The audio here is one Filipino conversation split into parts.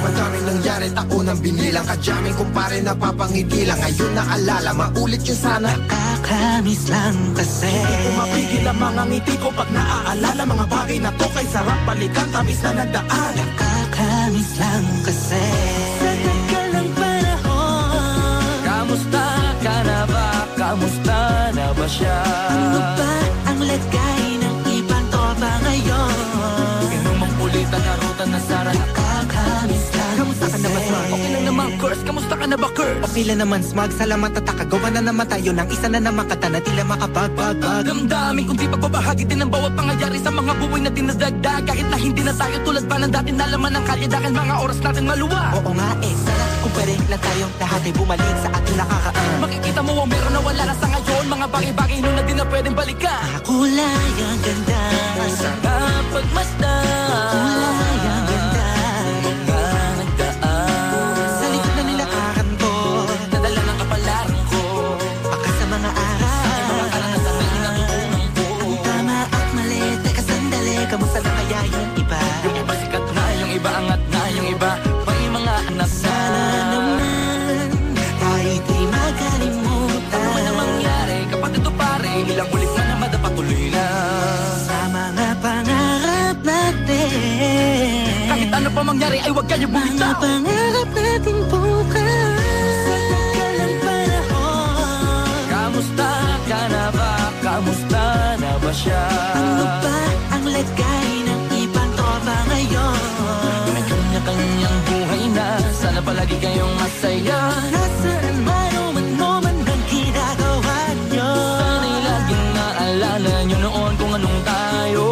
Madaming nangyari, taunang binilang. Kadyaming kumpare na papangiti lang. Ngayon naalala, maulit yun sana. Nakakamiss lang kasi Hindi ko mapigil ang mga ngiti ko pag naaalala. Mga bagay na to kay sarap balikan, tamis na nagdaan. Nakakamiss lang kasi sa tagal ng panahon. Kamusta ka na ba? Kamusta na ba siya? Ano ba ang lagay ng ibang tropa ngayon? Inumang pulitan na ruta na Sara. Nakakamiss lang. Kamusta ka na ba, Smug? Okay lang naman, Curse. Kamusta ka na ba, Curse? Okay lang naman, Smug. Salamat at nakagawa na naman tayo ng isa na naman kata na tila makabagbag. Damdamin kung di pagbabahagi din ang bawat pangyayari sa mga buhay na dinadagdag. Kahit na hindi na tayo tulad pa ng dati na laman ng kalye. Dahil mga oras natin maluwa. Oo nga sana kung pwede lang tayong lahat ay bumalik sa ating nakakaan. Makikita mo ang meron na wala na sa ngayon. Mga bagay-bagay nun na di na pwedeng balikan. Kulay ang ganda, Sarap pagmasdan. kulay ang ganda. Mga nagdaan Sa likod na nilakaran ko, nadala ng kapalaran ko. Baka sa mga araw, Mga karanasan na inatutunan ko. tama at mali. Teka sandali, kamusta na kaya yung iba? Yung iba sikat na, yung iba angat na, yung iba may mga anak na. Sana naman tayo di magkalimutan. Ano man ang mangyari, kapatid o pare, ilang ulit man na madapatuloy na. Sa mga pangarap natin, Kahit ano pa mangyari ay huwag kayo mga bumitaw. pangarap natin bukas. Sa tagal ng panahon, Kamusta ka na ba? Kamusta na ba siya? ano ba ang lagay ng ibang tropa ngayon? May kanya-kanyang buhay na, sana palagi kayong masaya. Nasaan man o ano man ang ginagawa nyo? Sana'y laging naalala nyo noon kung anong tayo.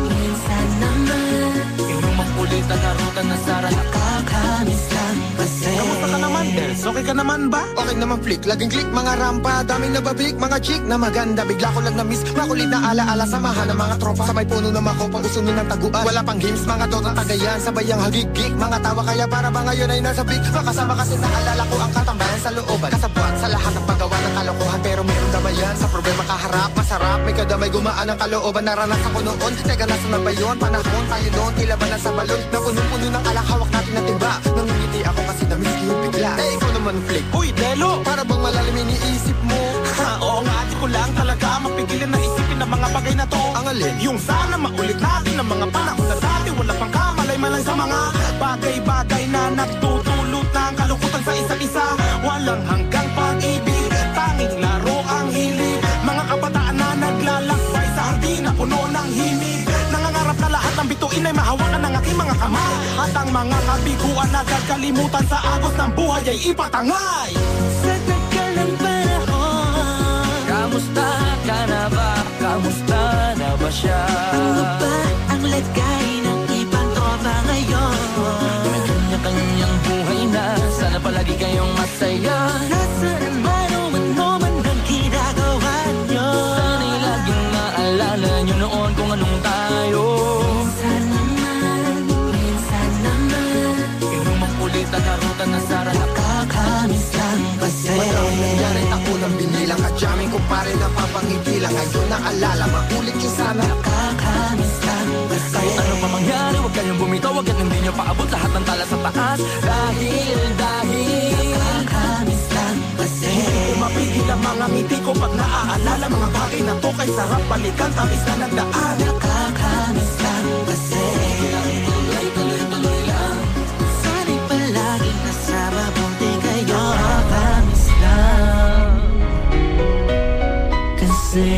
Minsan naman Inumang pulitan na ruta na Sara. nakakamiss lang kasi. kamusta ka naman, Dels? Okay ka naman ba? Okay naman flick, laging click, mga rampa. Daming nabablik, mga chick na maganda. Bigla ko lang na-miss, makulit na alaala. Samahan ng mga tropa sa may puno na makopa. Usuno ng taguan, wala pang games, mga dota tagayan. Sabay ang hagigik, mga tawa kaya para ba ngayon ay nasa big. Makasama kasi naalala ko ang katambayan sa looban. Kasabwat sa lahat ng paggawa ng kalokohan. Pero meron damayan, sa problema kaharap. Masarap, may kadamay gumaan ang kalooban. Naranasan ko noon, teka nasa na ba yun? Panahon tayo noon, tila ba nasa balon? Na punong-puno ng alak, hawak natin na timba. Nangingiti ako kasi na-miss ko yung bigla. Eh ikaw naman flick, Uy, Delo! para bang malalim iniisip mo? Oo nga, di ko lang talaga mapigilan na isipin ang mga bagay na to. Ang alin? Yung sana maulit natin ang mga panahon na dati. Wala pang kamalay man lang sa mga bagay-bagay na nagtutulot ng kalukutan sa isa't isa. Walang hanggang pag-ibig, tanging laro ang hilig. Mga kabataan na naglalakbay sa hardin na puno ng himig. Nangangarap na lahat ng bituin ay mahawakan ng aking mga kamay. At ang mga kabiguan na kalimutan sa agos ng buhay ay ipatangay. Sa tagal ng panahon, Kamusta ka na ba? Kamusta na ba siya? ano ba ang lagay ng ibang tropa ngayon? May kanya-kanyang buhay na, sana palagi kayong masaya. Nasaan man o ano man ang ginagawa nyo? Sana'y laging naalala nyo noon kung anong tayo. Minsan naman Inumang pulitan na ruta na Sara. nakakamiss lang kasi. Madaming nangyari, taunang binilang. Kadyaming kumpare na papangiti lang. Ngayon naalala, maulit yun sana. Nakakamiss lang kasi. Kahit ano pa mangyari, huwag kayong bumitaw. Huwag at hindi nyo paabot lahat ng tala sa taas. Dahil Nakakamiss lang kasi. Hindi ko mapigil ang mga ngiti ko pag naaalala. Mga bagay na to kay sarap balikan, tamis na nagdaan. Nakakamiss lang kasi. tuloy-tuloy lang. Sana'y palaging nasa mabuti kayo. Nakakamiss lang kasi.